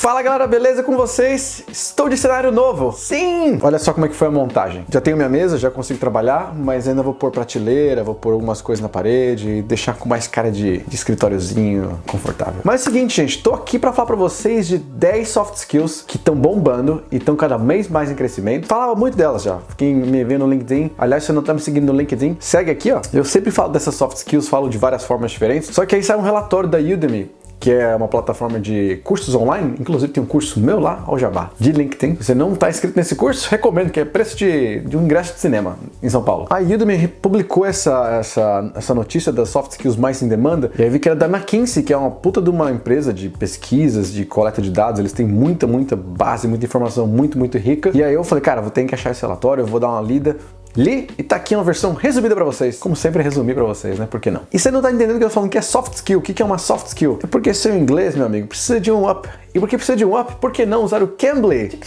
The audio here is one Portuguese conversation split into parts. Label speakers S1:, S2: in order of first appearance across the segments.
S1: Fala galera, beleza com vocês? Estou de cenário novo! Sim! Olha só como é que foi a montagem. Já tenho minha mesa, já consigo trabalhar, mas ainda vou pôr prateleira, vou pôr algumas coisas na parede e deixar com mais cara de escritóriozinho confortável. Mas é o seguinte, gente, tô aqui pra falar pra vocês de 10 soft skills que estão bombando e estão cada vez mais em crescimento. Falava muito delas já. Quem me vê no LinkedIn, aliás, se você não tá me seguindo no LinkedIn, segue aqui, ó. Eu sempre falo dessas soft skills, falo de várias formas diferentes, só que aí sai um relatório da Udemy, que é uma plataforma de cursos online, inclusive tem um curso meu lá, ao Jabá, de LinkedIn. Se você não está inscrito nesse curso, recomendo, que é preço de um ingresso de cinema em São Paulo. A Udemy publicou essa notícia das soft skills mais em demanda, e aí vi que era da McKinsey, que é uma puta de uma empresa de pesquisas, de coleta de dados, eles têm muita base, muita informação muito rica, e aí eu falei, cara, vou ter que achar esse relatório, eu vou dar uma lida. Li e tá aqui uma versão resumida pra vocês. Como sempre, resumir pra vocês, né? Por que não? E você não tá entendendo que eu tô falando que é soft skill. O que é uma soft skill? É porque seu inglês, meu amigo, precisa de um up. E porque precisa de um up, por que não usar o Cambly?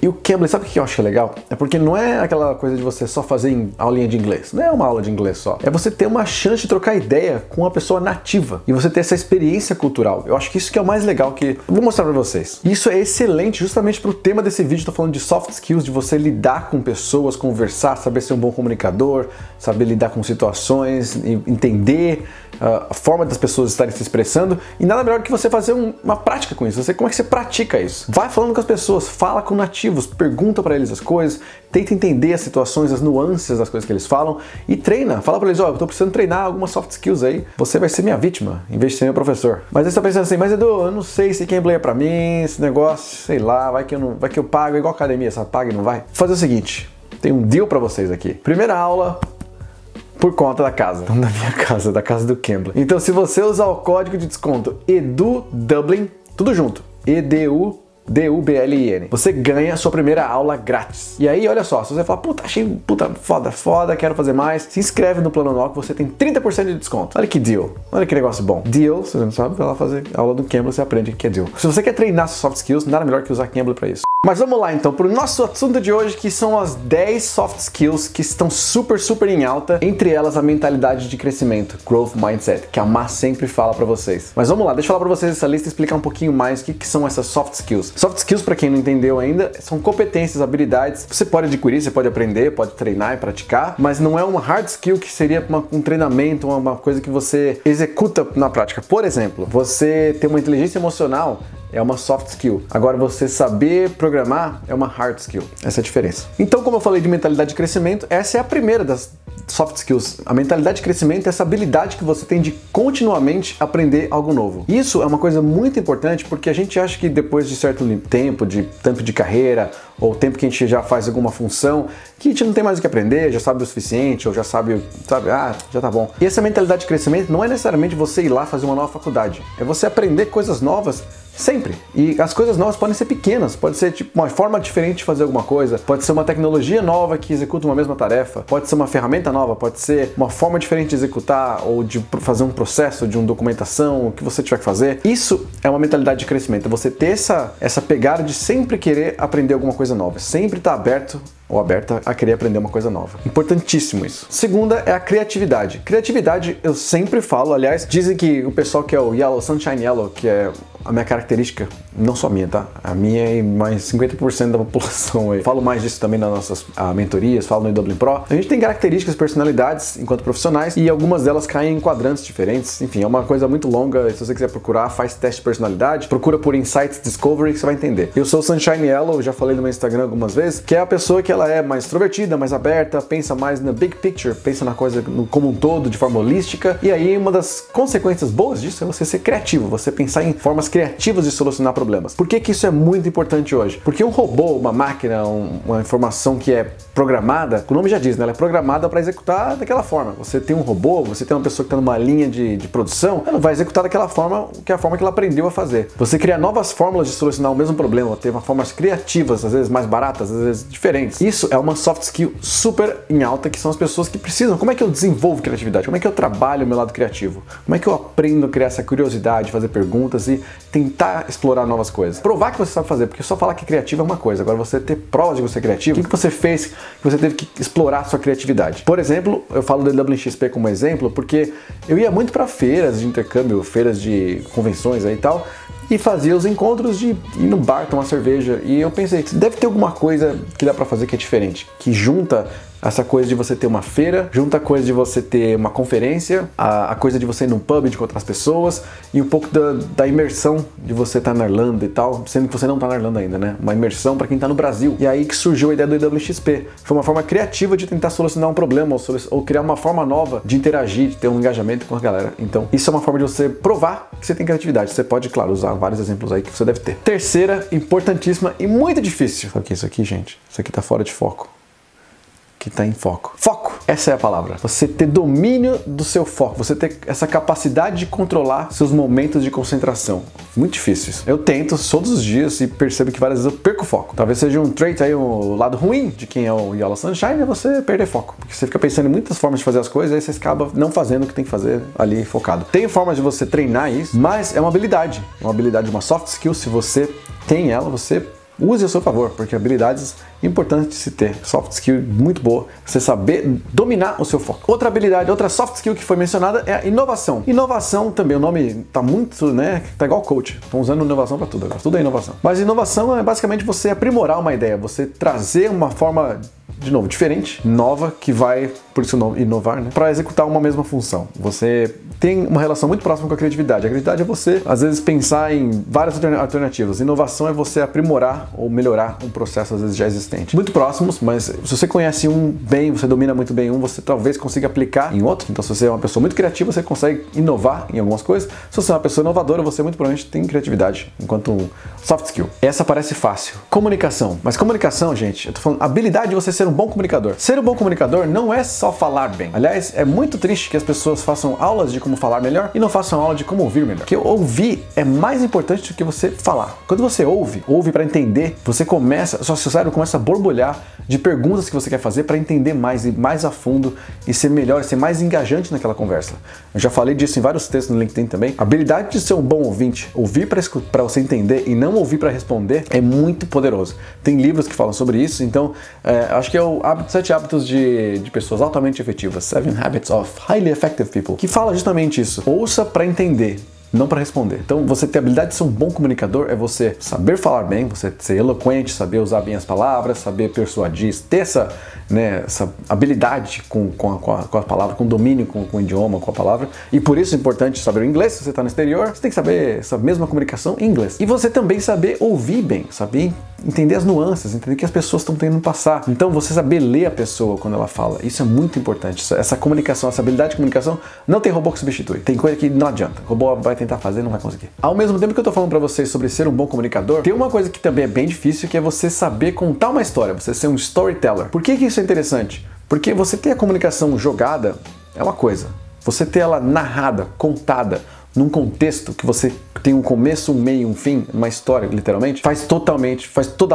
S1: E o Cambly, sabe o que eu acho legal? É porque não é aquela coisa de você só fazer aulinha de inglês. Não é uma aula de inglês só. É você ter uma chance de trocar ideia com uma pessoa nativa. E você ter essa experiência cultural. Eu acho que isso que é o mais legal que... Eu vou mostrar pra vocês. Isso é excelente justamente pro tema desse vídeo. Tô falando de soft skills, de você lidar com pessoas, conversar, saber ser um bom comunicador, saber lidar com situações, entender a forma das pessoas estarem se expressando, e nada melhor que você fazer uma prática com isso. Como é que você pratica isso? Vai falando com as pessoas, fala com nativos, pergunta para eles as coisas, tenta entender as situações, as nuances das coisas que eles falam e treina. Fala para eles, ó, eu tô precisando treinar algumas soft skills aí, você vai ser minha vítima, em vez de ser meu professor. Mas aí você tá pensando assim, mas Edu, eu não sei se Cambly é pra mim, esse negócio, sei lá, vai que eu pago, igual academia, sabe? Paga e não vai. Vou fazer o seguinte, tem um deal para vocês aqui. Primeira aula por conta da casa, não da minha casa, da casa do Cambly. Então, se você usar o código de desconto EDUDUBLIN, tudo junto, EDUDUBLIN, você ganha a sua primeira aula grátis. E aí, olha só, se você falar, puta, achei foda, quero fazer mais, se inscreve no Plano Anual que você tem 30% de desconto. Olha que deal, olha que negócio bom. Deal, se você não sabe, vai lá fazer aula do Cambly, você aprende o que é deal. Se você quer treinar suas soft skills, nada melhor que usar Cambly para isso. Mas vamos lá então para o nosso assunto de hoje, que são as 10 soft skills que estão super em alta, entre elas a mentalidade de crescimento, Growth Mindset, que a Má sempre fala para vocês. Mas vamos lá, deixa eu falar para vocês essa lista e explicar um pouquinho mais o que são essas soft skills. Soft skills, para quem não entendeu ainda, são competências, habilidades, você pode adquirir, você pode aprender, pode treinar e praticar, mas não é uma hard skill que seria um treinamento, uma coisa que você executa na prática. Por exemplo, você ter uma inteligência emocional é uma soft skill. Agora, você saber programar é uma hard skill. Essa é a diferença. Então, como eu falei de mentalidade de crescimento, essa é a primeira das soft skills. A mentalidade de crescimento é essa habilidade que você tem de continuamente aprender algo novo. Isso é uma coisa muito importante porque a gente acha que depois de certo tempo de carreira ou tempo que a gente já faz alguma função, que a gente não tem mais o que aprender, já sabe o suficiente, ou já sabe, já tá bom. E essa mentalidade de crescimento não é necessariamente você ir lá fazer uma nova faculdade. É você aprender coisas novas sempre. E as coisas novas podem ser pequenas, pode ser tipo uma forma diferente de fazer alguma coisa, pode ser uma tecnologia nova que executa uma mesma tarefa, pode ser uma ferramenta nova, pode ser uma forma diferente de executar ou de fazer um processo, de uma documentação, o que você tiver que fazer. Isso é uma mentalidade de crescimento, você ter essa pegada de sempre querer aprender alguma coisa nova, sempre estar aberto ou aberta a querer aprender uma coisa nova. Importantíssimo isso. Segunda é a criatividade. Criatividade, eu sempre falo, aliás, dizem que o pessoal que é o Yellow, Sunshine Yellow, que é a minha característica, não só a minha, tá? A minha e mais 50% da população aí. Falo mais disso também nas nossas mentorias, falo no eDublin Pro. A gente tem características, personalidades enquanto profissionais e algumas delas caem em quadrantes diferentes. Enfim, é uma coisa muito longa. Se você quiser procurar, faz teste de personalidade. Procura por Insights Discovery que você vai entender. Eu sou o Sunshine Yellow, já falei no meu Instagram algumas vezes, que é a pessoa que ela é mais extrovertida, mais aberta, pensa mais na big picture, pensa na coisa como um todo, de forma holística. E aí, uma das consequências boas disso é você ser criativo, você pensar em formas criativas de solucionar problemas. Por que isso é muito importante hoje? Porque um robô, uma máquina, uma informação que é programada, o nome já diz, né? Ela é programada para executar daquela forma. Você tem um robô, você tem uma pessoa que está numa linha de produção, ela vai executar daquela forma, que é a forma que ela aprendeu a fazer. Você criar novas fórmulas de solucionar o mesmo problema, ter formas criativas, às vezes mais baratas, às vezes diferentes. Isso é uma soft skill super em alta, que são as pessoas que precisam. Como é que eu desenvolvo criatividade? Como é que eu trabalho o meu lado criativo? Como é que eu aprendo a criar essa curiosidade, fazer perguntas e tentar explorar novas coisas? Provar que você sabe fazer, porque só falar que criativo é uma coisa, agora você ter provas de você é criativo, o que você fez que você teve que explorar a sua criatividade. Por exemplo, eu falo do WXP como exemplo, porque eu ia muito para feiras de intercâmbio, feiras de convenções aí e tal, e fazia os encontros de ir no bar, tomar cerveja. E eu pensei, deve ter alguma coisa que dá pra fazer que é diferente, que junta essa coisa de você ter uma feira, junta a coisa de você ter uma conferência, a coisa de você ir num pub de encontrar as pessoas e um pouco da imersão de você estar na Irlanda e tal, sendo que você não tá na Irlanda ainda, né? Uma imersão para quem tá no Brasil. E aí que surgiu a ideia do IWXP. Foi uma forma criativa de tentar solucionar um problema ou criar uma forma nova de interagir, de ter um engajamento com a galera. Então, isso é uma forma de você provar que você tem criatividade. Você pode, claro, usar vários exemplos aí que você deve ter. Terceira, importantíssima e muito difícil. Sabe o que é isso aqui, gente? Isso aqui tá fora de foco. Que está em foco. Foco! Essa é a palavra. Você ter domínio do seu foco, você ter essa capacidade de controlar seus momentos de concentração. Muito difícil isso. Eu tento todos os dias e percebo que várias vezes eu perco o foco. Talvez seja um trait aí, um lado ruim de quem é o Yellow Sunshine, é você perder foco. Porque você fica pensando em muitas formas de fazer as coisas, aí você acaba não fazendo o que tem que fazer ali focado. Tem formas de você treinar isso, mas é uma habilidade. É uma habilidade, uma soft skill. Se você tem ela, você use a seu favor, porque habilidades importantes de se ter. Soft skill muito boa, você saber dominar o seu foco. Outra habilidade, outra soft skill que foi mencionada é a inovação. Inovação também, o nome tá muito, né, tá igual coach. Estão usando inovação para tudo agora, tudo é inovação. Mas inovação é basicamente você aprimorar uma ideia, você trazer uma forma, de novo, diferente, nova, que vai, por isso inovar, né, para executar uma mesma função. Você tem uma relação muito próxima com a criatividade. A criatividade é você, às vezes, pensar em várias alternativas. Inovação é você aprimorar ou melhorar um processo, às vezes, já existente. Muito próximos, mas se você conhece um bem, você domina muito bem um, você talvez consiga aplicar em outro. Então, se você é uma pessoa muito criativa, você consegue inovar em algumas coisas. Se você é uma pessoa inovadora, você muito provavelmente tem criatividade, enquanto um soft skill. Essa parece fácil. Comunicação. Mas comunicação, gente, eu tô falando habilidade de você ser um bom comunicador. Ser um bom comunicador não é só falar bem. Aliás, é muito triste que as pessoas façam aulas de como falar melhor e não façam aula de como ouvir melhor. Porque ouvir é mais importante do que você falar. Quando você ouve para entender, você começa, seu cérebro começa a borbulhar de perguntas que você quer fazer para entender mais e mais a fundo e ser melhor, ser mais engajante naquela conversa. Eu já falei disso em vários textos no LinkedIn também. A habilidade de ser um bom ouvinte, ouvir para você entender e não ouvir para responder, é muito poderoso. Tem livros que falam sobre isso, então acho que é o 7 hábitos de pessoas altamente efetivas, 7 Habits of Highly Effective People, que fala justamente isso. Ouça para entender, não para responder. Então, você ter a habilidade de ser um bom comunicador é você saber falar bem, você ser eloquente, saber usar bem as palavras, saber persuadir, ter essa habilidade com a palavra, com domínio com o idioma, com a palavra. E por isso é importante saber o inglês. Se você está no exterior, você tem que saber essa mesma comunicação em inglês. E você também saber ouvir bem, saber entender as nuances, entender o que as pessoas estão tentando passar. Então, você saber ler a pessoa quando ela fala, isso é muito importante. Essa comunicação, essa habilidade de comunicação, não tem robô que substitui. Tem coisa que não adianta. O robô vai tentar fazer e não vai conseguir. Ao mesmo tempo que eu tô falando pra vocês sobre ser um bom comunicador, tem uma coisa que também é bem difícil, que é você saber contar uma história, você ser um storyteller. Por que isso é interessante? Porque você ter a comunicação jogada é uma coisa. Você ter ela narrada, contada, num contexto que você tem um começo, um meio, um fim, uma história, literalmente, faz toda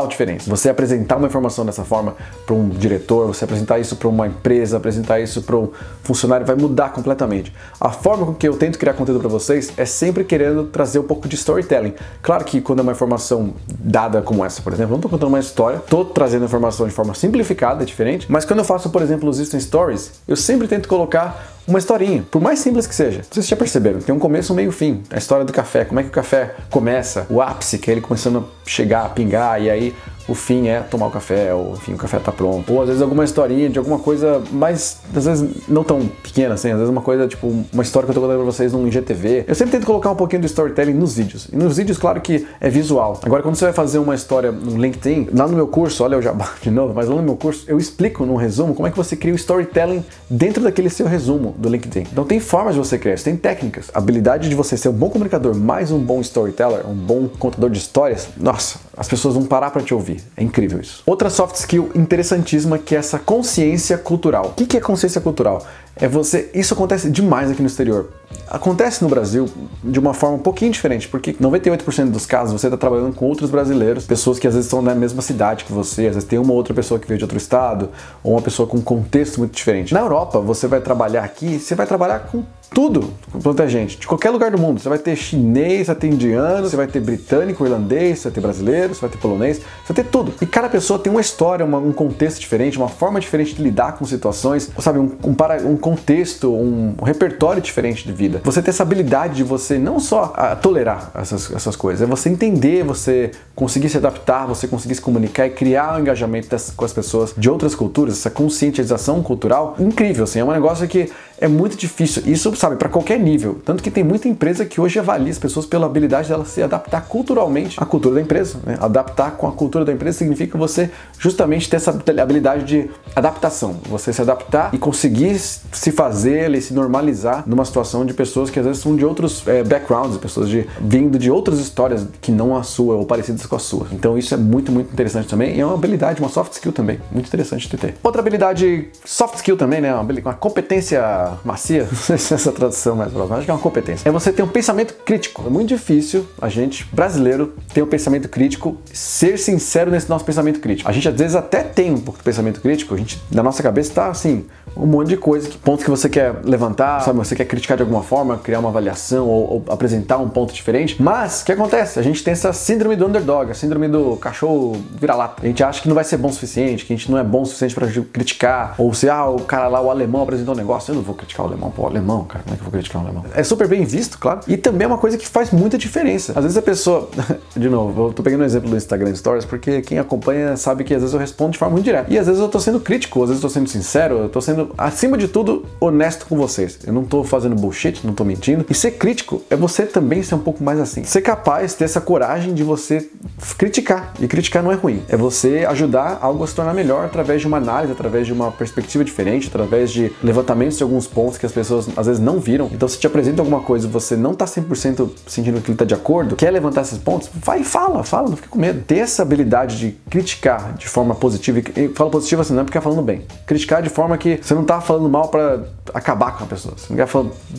S1: a diferença. Você apresentar uma informação dessa forma para um diretor, você apresentar isso para uma empresa, apresentar isso para um funcionário, vai mudar completamente. A forma com que eu tento criar conteúdo para vocês é sempre querendo trazer um pouco de storytelling. Claro que quando é uma informação dada como essa, por exemplo, eu não estou contando uma história, estou trazendo informação de forma simplificada, diferente, mas quando eu faço, por exemplo, os Instant Stories, eu sempre tento colocar uma historinha, por mais simples que seja. Vocês já perceberam, tem um começo, um meio e um fim. A história do café, como é que o café começa, o ápice, que é ele começando a chegar, a pingar, e aí o fim é tomar o café, ou enfim, o café tá pronto. Ou às vezes alguma historinha de alguma coisa mais, às vezes não tão pequena assim, às vezes uma coisa tipo uma história que eu tô contando pra vocês num IGTV. Eu sempre tento colocar um pouquinho do storytelling nos vídeos. E nos vídeos, claro que é visual. Agora, quando você vai fazer uma história no LinkedIn, lá no meu curso, olha eu já de novo, mas lá no meu curso eu explico num resumo como é que você cria o storytelling dentro daquele seu resumo do LinkedIn. Então tem formas de você criar isso, tem técnicas. A habilidade de você ser um bom comunicador, mais um bom storyteller, um bom contador de histórias, nossa, as pessoas vão parar pra te ouvir. É incrível isso. Outra soft skill interessantíssima que é essa consciência cultural. O que é consciência cultural? É você... Isso acontece demais aqui no exterior. Acontece no Brasil de uma forma um pouquinho diferente, porque 98% dos casos você está trabalhando com outros brasileiros, pessoas que às vezes estão na mesma cidade que você, às vezes tem uma outra pessoa que veio de outro estado, ou uma pessoa com um contexto muito diferente. Na Europa, você vai trabalhar aqui, você vai trabalhar com tudo, com tanta gente, de qualquer lugar do mundo. Você vai ter chinês, você vai ter indiano, você vai ter britânico, irlandês, você vai ter brasileiro, você vai ter polonês, você vai ter tudo. E cada pessoa tem uma história, um contexto diferente, uma forma diferente de lidar com situações, sabe, um contexto, um repertório diferente de vida. Você ter essa habilidade de você não só tolerar essas coisas, é você entender, você conseguir se adaptar, você conseguir se comunicar e criar um engajamento com as pessoas de outras culturas, essa conscientização cultural incrível, assim, é um negócio que é muito difícil, isso, sabe, para qualquer nível. Tanto que tem muita empresa que hoje avalia as pessoas pela habilidade delas se adaptar culturalmente à cultura da empresa, né? Adaptar com a cultura da empresa significa você justamente ter essa habilidade de adaptação, você se adaptar e conseguir se fazer e se normalizar numa situação de pessoas que às vezes são de outros backgrounds, pessoas vindo de outras histórias que não a sua ou parecidas com a sua. Então isso é muito, muito interessante também e é uma habilidade, uma soft skill também, muito interessante de ter. Outra habilidade soft skill também, né? Uma competência macia, não sei se é essa tradução mais próxima, acho que é uma competência. É você ter um pensamento crítico. É muito difícil a gente, brasileiro, ter um pensamento crítico, ser sincero nesse nosso pensamento crítico. A gente às vezes até tem um pouco de pensamento crítico, a gente, na nossa cabeça tá assim, um monte de coisa, pontos que você quer levantar, sabe, você quer criticar de alguma forma, criar uma avaliação ou apresentar um ponto diferente, mas o que acontece? A gente tem essa síndrome do underdog, a síndrome do cachorro vira-lata. A gente acha que não vai ser bom o suficiente, que a gente não é bom o suficiente para criticar, ou se o cara lá, o alemão apresentou um negócio, eu não vou criticar o alemão, pô, o alemão, cara, como é que eu vou criticar o alemão? É super bem visto, claro, e também é uma coisa que faz muita diferença. Às vezes a pessoa, de novo, eu tô pegando um exemplo do Instagram Stories, porque quem acompanha sabe que às vezes eu respondo de forma muito direta, e às vezes eu tô sendo crítico, às vezes eu tô sendo sincero, eu tô sendo, acima de tudo, honesto com vocês. Eu não tô fazendo bullshit, não tô mentindo, e ser crítico é você também ser um pouco mais assim. Ser capaz, ter essa coragem de você criticar, e criticar não é ruim, é você ajudar algo a se tornar melhor através de uma análise, através de uma perspectiva diferente, através de levantamentos de alguns pontos que as pessoas às vezes não viram. Então se te apresenta alguma coisa e você não tá 100% sentindo que ele tá de acordo, quer levantar esses pontos, vai e fala, não fica com medo. Ter essa habilidade de criticar de forma positiva, e falo positiva assim, não é porque tá falando bem. Criticar de forma que você não tá falando mal pra acabar com a pessoa. Você não quer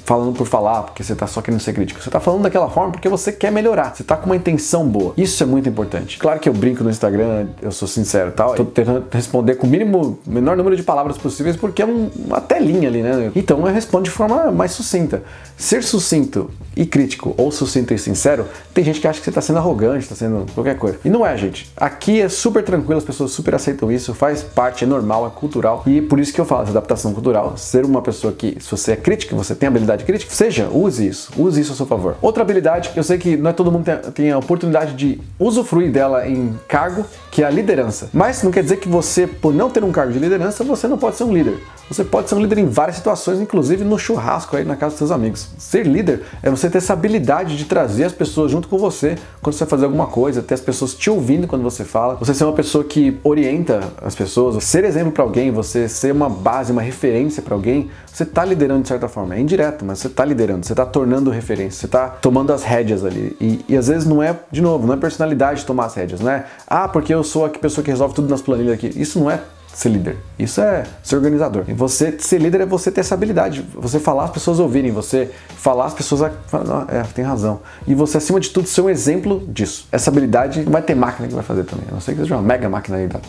S1: falando por falar, porque você tá só querendo ser crítico. Você tá falando daquela forma porque você quer melhorar. Você tá com uma intenção boa. Isso é muito importante. Claro que eu brinco no Instagram, eu sou sincero e tal. Tô tentando responder com o menor número de palavras possíveis porque é uma telinha ali, né? Então eu respondo de forma mais sucinta. Ser sucinto e crítico ou sucinto e sincero, tem gente que acha que você tá sendo arrogante, tá sendo qualquer coisa. E não é, gente. Aqui é super tranquilo, as pessoas super aceitam isso, faz parte, é normal, é cultural. E por isso que eu falo essa adaptação cultural. Ser uma pessoa que, se você é crítica, você tem habilidade crítica, use isso a seu favor. Outra habilidade que eu sei que não é todo mundo tem a oportunidade de usufruir dela em cargo, que é a liderança. Mas não quer dizer que você, por não ter um cargo de liderança, você não pode ser um líder. Você pode ser um líder em várias situações, inclusive no churrasco aí na casa dos seus amigos. Ser líder é você ter essa habilidade de trazer as pessoas junto com você quando você vai fazer alguma coisa, ter as pessoas te ouvindo quando você fala, você ser uma pessoa que orienta as pessoas, ser exemplo para alguém, você ser uma base, uma referência para alguém, você tá liderando de certa forma. É indireto, mas você tá liderando, você tá tornando referência, você tá tomando as rédeas ali. E às vezes não é, de novo, não é personalidade tomar as rédeas, não é porque eu sou a pessoa que resolve tudo nas planilhas aqui. Isso não é ser líder. Isso é ser organizador. E você ser líder é você ter essa habilidade. Você falar as pessoas ouvirem, você falar as pessoas tem razão. E você, acima de tudo, ser um exemplo disso. Essa habilidade não vai ter máquina que vai fazer também. A não ser que seja uma mega máquina aí da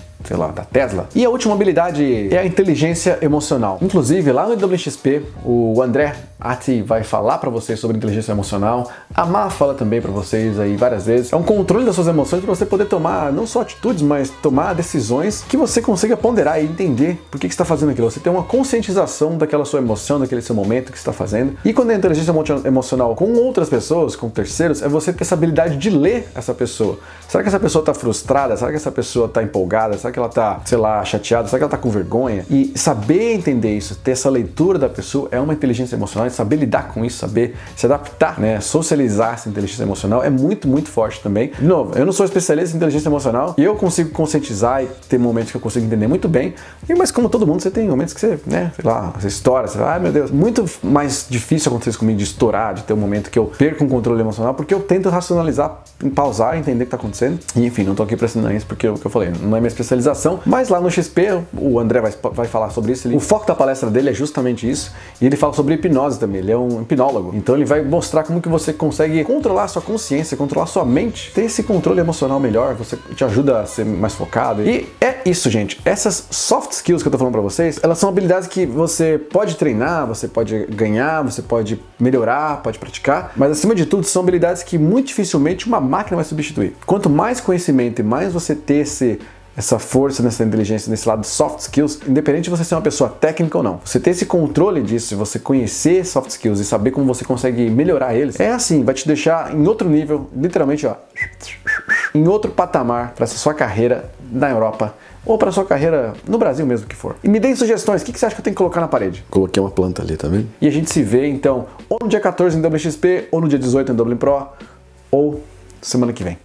S1: Tesla. E a última habilidade é a inteligência emocional. Inclusive, lá no WXP, o André Ati vai falar para vocês sobre inteligência emocional. A Má fala também para vocês aí várias vezes. É um controle das suas emoções para você poder tomar não só atitudes, mas tomar decisões que você consiga ponderar e entender por que você está fazendo aquilo. Você tem uma conscientização daquela sua emoção, daquele seu momento que você está fazendo. E quando é inteligência emocional com outras pessoas, com terceiros, é você ter essa habilidade de ler essa pessoa. Será que essa pessoa está frustrada? Será que essa pessoa está empolgada? Será que ela está, sei lá, chateada? Será que ela está com vergonha? E saber entender isso, ter essa leitura da pessoa é uma inteligência emocional, e saber lidar com isso, saber se adaptar, né? Socializar essa inteligência emocional é muito, muito forte também. De novo, eu não sou especialista em inteligência emocional e eu consigo conscientizar e ter momentos que eu consigo entender muito bem, mas como todo mundo, você tem momentos que você, né, sei lá, você estoura, você fala, ai meu Deus, muito mais difícil acontecer isso comigo de estourar, de ter um momento que eu perco um controle emocional, porque eu tento racionalizar, pausar, entender o que está acontecendo. E enfim, não tô aqui pra ensinar isso porque o que eu falei, não é minha especialização, mas lá no XP, o André vai falar sobre isso. O foco da palestra dele é justamente isso, e ele fala sobre hipnose também, ele é um hipnólogo, então ele vai mostrar como que você consegue controlar a sua consciência, controlar a sua mente, ter esse controle emocional melhor, você te ajuda a ser mais focado. E é isso, gente, essas soft skills que eu tô falando pra vocês, elas são habilidades que você pode treinar, você pode ganhar, você pode melhorar, pode praticar, mas acima de tudo são habilidades que muito dificilmente uma máquina vai substituir. Quanto mais conhecimento e mais você ter essa força, nessa inteligência, nesse lado soft skills, independente de você ser uma pessoa técnica ou não. Você ter esse controle disso, você conhecer soft skills e saber como você consegue melhorar eles, é assim, vai te deixar em outro nível, literalmente, ó, em outro patamar para essa sua carreira na Europa ou para sua carreira no Brasil mesmo que for. E me deem sugestões, o que você acha que eu tenho que colocar na parede?
S2: Coloquei uma planta ali, tá vendo?
S1: E a gente se vê então ou no dia 14 em WXP, ou no dia 18 em Dublin Pro, ou semana que vem.